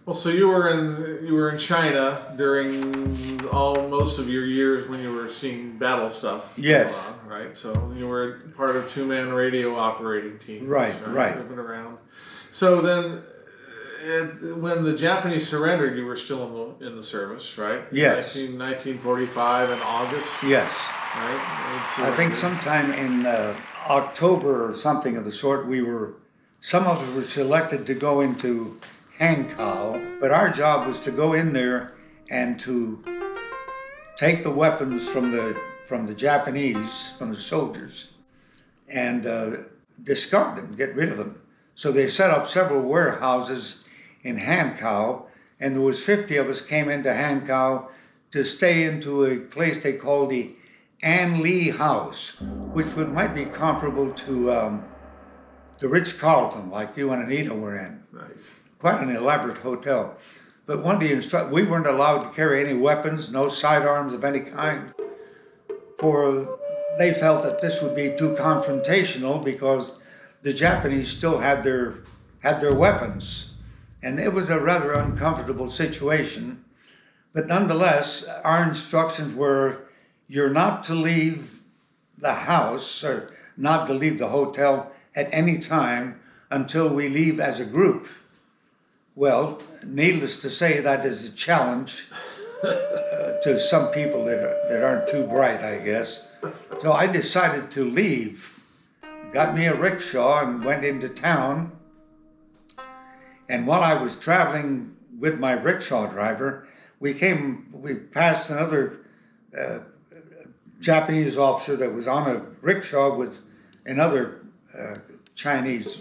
Well, so you were in China during most of your years when you were seeing battle stuff Yes. go on, right? So you were part of two-man radio operating teams, Right. moving around. So then, when the Japanese surrendered, you were still in the service, right? Yes. 1945 in August, Yes. right? I think sometime in October or something of the sort, some of us were selected to go into Hankou, but our job was to go in there and to take the weapons from the Japanese, from the soldiers, and discard them, get rid of them. So they set up several warehouses in Hankou, and there was 50 of us came into Hankou to stay into a place they call the An Lee House, which might be comparable to the Ritz-Carlton, like you and Anita were in. Nice. Quite an elaborate hotel. But one of the we weren't allowed to carry any weapons, no sidearms of any kind, for they felt that this would be too confrontational because the Japanese still had their weapons. And it was a rather uncomfortable situation. But nonetheless, our instructions were you're not to leave the house or not to leave the hotel at any time until we leave as a group. Well, needless to say, that is a challenge to some people that aren't too bright, I guess. So I decided to leave, got me a rickshaw and went into town. And while I was traveling with my rickshaw driver, we passed another Japanese officer that was on a rickshaw with another Chinese.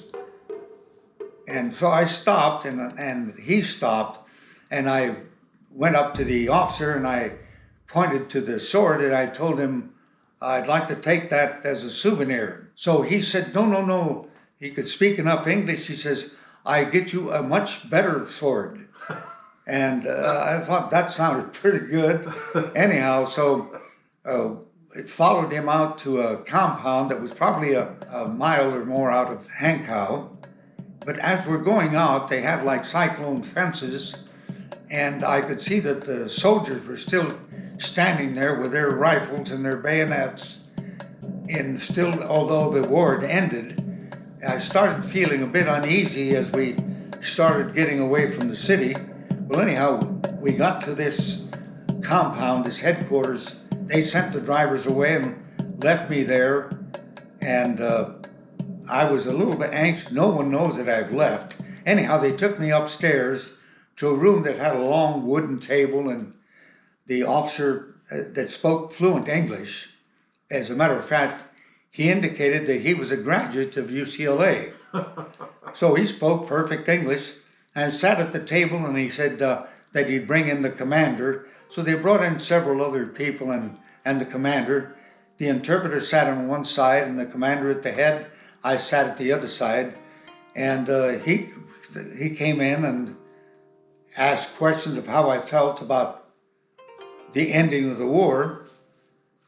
And so I stopped and he stopped, and I went up to the officer and I pointed to the sword and I told him I'd like to take that as a souvenir. So he said, no. He could speak enough English. He says, I get you a much better sword. And I thought that sounded pretty good. Anyhow, so it followed him out to a compound that was probably a mile or more out of Hankou. But as we're going out, they had like cyclone fences, and I could see that the soldiers were still standing there with their rifles and their bayonets. And still, although the war had ended, I started feeling a bit uneasy as we started getting away from the city. Well, anyhow, we got to this compound, this headquarters. They sent the drivers away and left me there, and I was a little bit anxious. No one knows that I've left. Anyhow, they took me upstairs to a room that had a long wooden table, and the officer that spoke fluent English, as a matter of fact, he indicated that he was a graduate of UCLA. So he spoke perfect English and sat at the table, and he said that he'd bring in the commander. So they brought in several other people and the commander. The interpreter sat on one side and the commander at the head. I sat at the other side, and he came in and asked questions of how I felt about the ending of the war.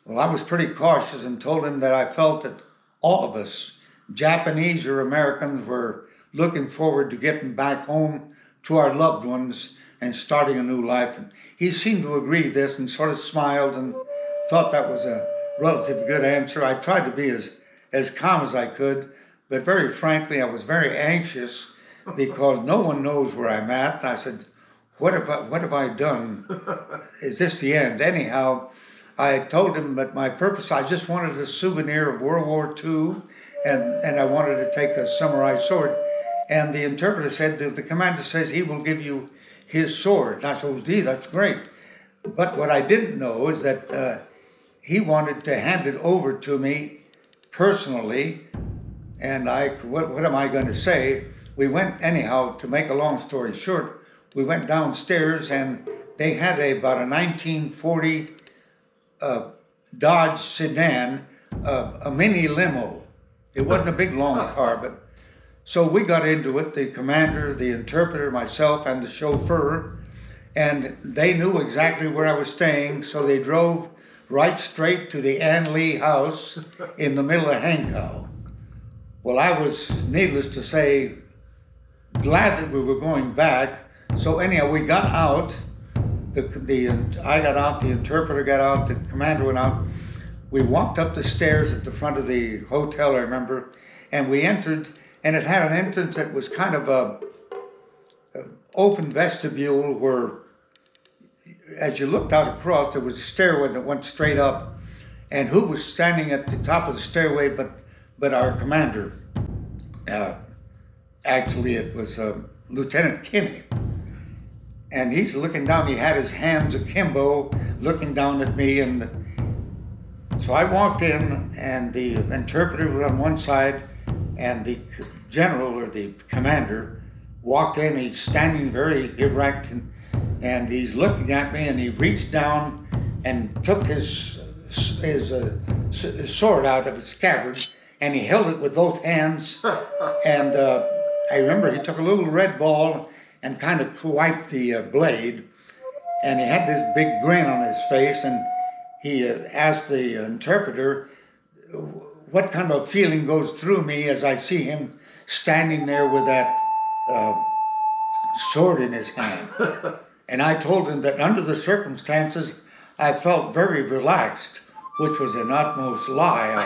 Well, I was pretty cautious and told him that I felt that all of us, Japanese or Americans, were looking forward to getting back home to our loved ones and starting a new life. And he seemed to agree with this and sort of smiled and thought that was a relatively good answer. I tried to be as calm as I could, but very frankly, I was very anxious because no one knows where I'm at. And I said, what have I done? Is this the end? Anyhow, I told him that my purpose, I just wanted a souvenir of World War II, and I wanted to take a samurai sword. And the interpreter said that the commander says he will give you his sword. And I said, well, gee, that's great. But what I didn't know is that he wanted to hand it over to me personally, and what am I going to say? We went, anyhow, to make a long story short, we went downstairs and they had about a 1940 Dodge sedan, a mini limo. It wasn't a big long car, but so we got into it, the commander, the interpreter, myself, and the chauffeur, and they knew exactly where I was staying, so they drove right straight to the An Lee house in the middle of Hankou. Well, I was, needless to say, glad that we were going back So anyhow, we got out. I got out. The interpreter got out. The commander went out. We walked up the stairs at the front of the hotel, I remember, and we entered, and it had an entrance that was kind of a open vestibule where, as you looked out across, there was a stairway that went straight up, and who was standing at the top of the stairway but our commander? Actually, it was Lieutenant Kinney. And he's looking down, he had his hands akimbo, looking down at me, and so I walked in, and the interpreter was on one side, and the general, or the commander, walked in. He's standing very erect, and he's looking at me, and he reached down and took his sword out of its scabbard, and he held it with both hands. And I remember he took a little red ball and kind of wiped the blade, and he had this big grin on his face, and he asked the interpreter what kind of feeling goes through me as I see him standing there with that sword in his hand. And I told him that under the circumstances, I felt very relaxed, which was an utmost lie.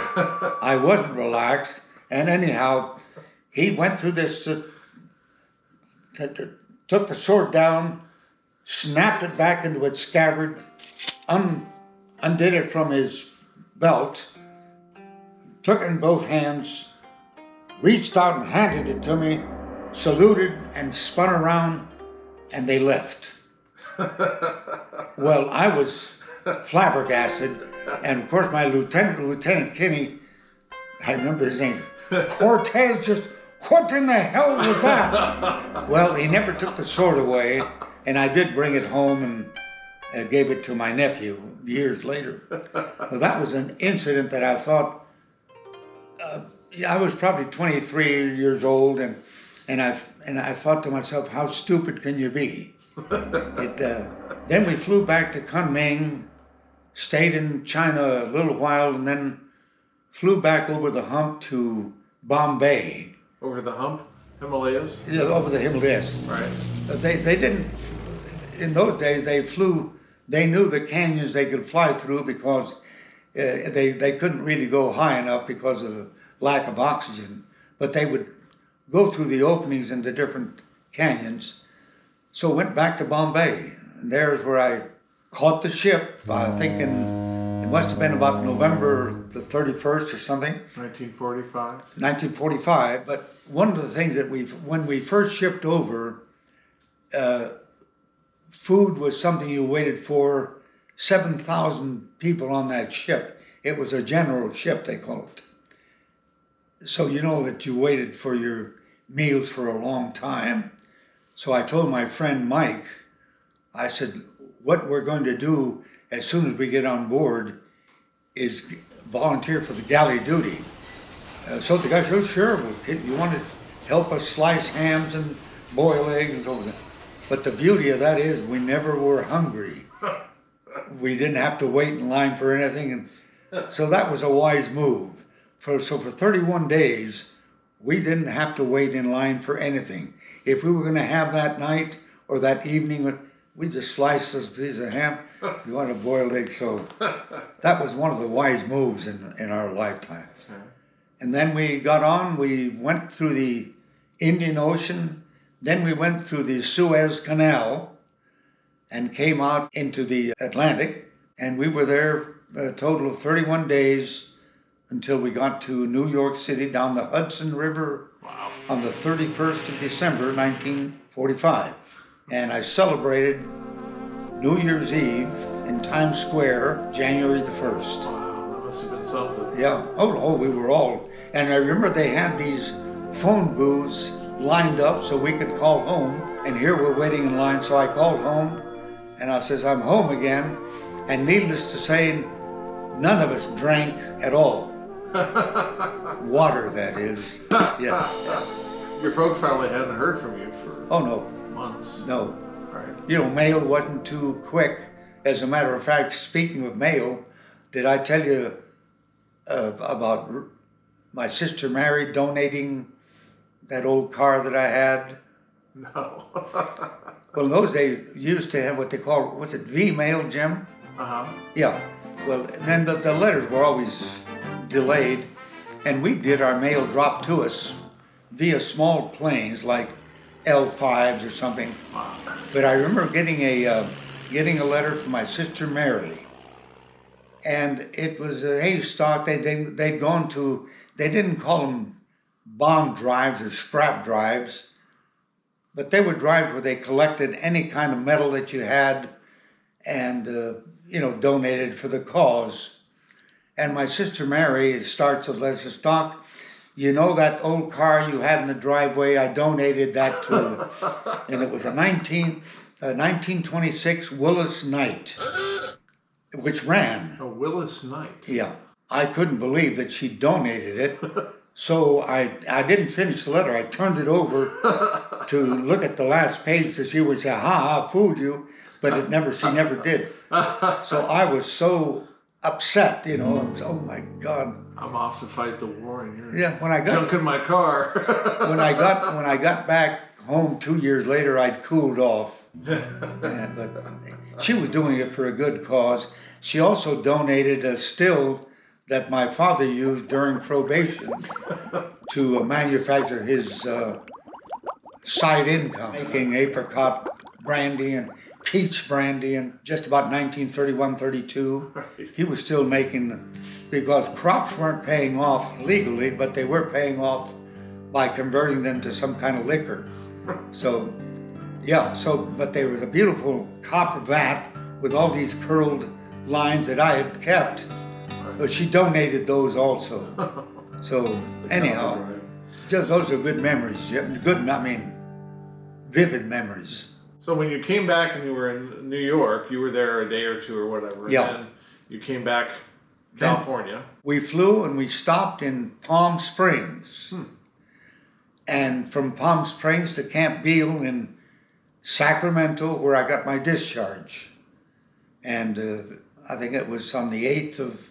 I wasn't relaxed. And anyhow, he went through this, took the sword down, snapped it back into its scabbard, undid it from his belt, took it in both hands, reached out and handed it to me, saluted and spun around, and they left. Well, I was flabbergasted, and of course my Lieutenant Kinney, I remember his name, Cortez, just, what in the hell was that? Well, he never took the sword away, and I did bring it home and gave it to my nephew years later. Well, that was an incident that I thought, I was probably 23 years old, and I thought to myself, how stupid can you be? Then we flew back to Kunming, stayed in China a little while, and then flew back over the hump to Bombay. Over the hump? Himalayas? Yeah, over the Himalayas. Right. They didn't, in those days, they knew the canyons they could fly through because they couldn't really go high enough because of the lack of oxygen. But they would go through the openings in the different canyons. So went back to Bombay. And there's where I caught the ship, I think it must have been about November the 31st or something. 1945. 1945. But one of the things that when we first shipped over, food was something you waited for. 7,000 people on that ship. It was a general ship, they call it. So you know that you waited for your meals for a long time. So I told my friend Mike, I said, what we're going to do as soon as we get on board is volunteer for the galley duty. So the guy said, oh, sure, you want to help us slice hams and boil eggs and so on. But the beauty of that is we never were hungry. We didn't have to wait in line for anything. And so that was a wise move. So for 31 days, we didn't have to wait in line for anything. If we were going to have that night or that evening, we just sliced this piece of ham. You want a boiled egg, so that was one of the wise moves in our lifetime. Okay. And then we got on, we went through the Indian Ocean, then we went through the Suez Canal and came out into the Atlantic, and we were there a total of 31 days until we got to New York City down the Hudson River. Wow. On the 31st of December, 1945. And I celebrated New Year's Eve in Times Square, January the 1st. Wow, that must have been something. Yeah. Oh, we were all. And I remember they had these phone booths lined up so we could call home. And here we're waiting in line, so I called home, and I says, I'm home again. And needless to say, none of us drank at all. Water, that is. Yeah. Your folks probably hadn't heard from you for months. No. Right. You know, mail wasn't too quick. As a matter of fact, speaking of mail, did I tell you about my sister Mary donating that old car that I had No. Well, in those days, you used to have what they call, was it V-mail, Jim? Uh-huh. Yeah. Well, and then the letters were always delayed, and we did our mail drop to us via small planes like L5s or something. But I remember getting a letter from my sister Mary, and it was a haystack. They'd gone to, they didn't call them bomb drives or scrap drives, but they were drives where they collected any kind of metal that you had and, donated for the cause. And my sister Mary starts the letter, says, "Doc, you know that old car you had in the driveway, I donated that to." And it was a 1926 Willis Knight, which ran. A Willis Knight. Yeah. I couldn't believe that she donated it. So I didn't finish the letter. I turned it over to look at the last page to see where it said, "Ha, I fooled you," but she never did. So I was so upset, oh my God. I'm off to fight the war, and you're junk in my car. when I got back home 2 years later, I'd cooled off. Yeah, but she was doing it for a good cause. She also donated a still that my father used during probation to manufacture his side income, making apricot brandy and peach brandy in just about 1931-32. Right. He was still making them because crops weren't paying off legally, but they were paying off by converting them to some kind of liquor. So, but there was a beautiful copper vat with all these curled lines that I had kept. But she donated those also. So anyhow, just those are good memories. Vivid memories. So when you came back and you were in New York, you were there a day or two or whatever. Yeah. And then you came back to California. We flew and we stopped in Palm Springs. And from Palm Springs to Camp Beale in Sacramento, where I got my discharge. And I think it was on the 8th of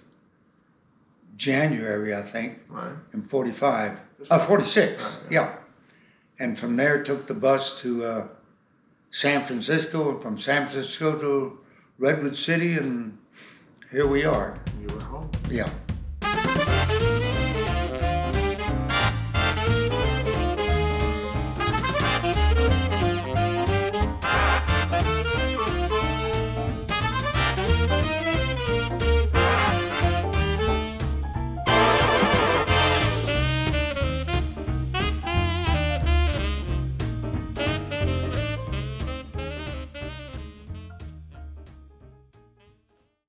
January, I think, Right. in 46, Right, yeah. And from there took the bus to San Francisco, and from San Francisco to Redwood City, and here we are. You were home. Yeah.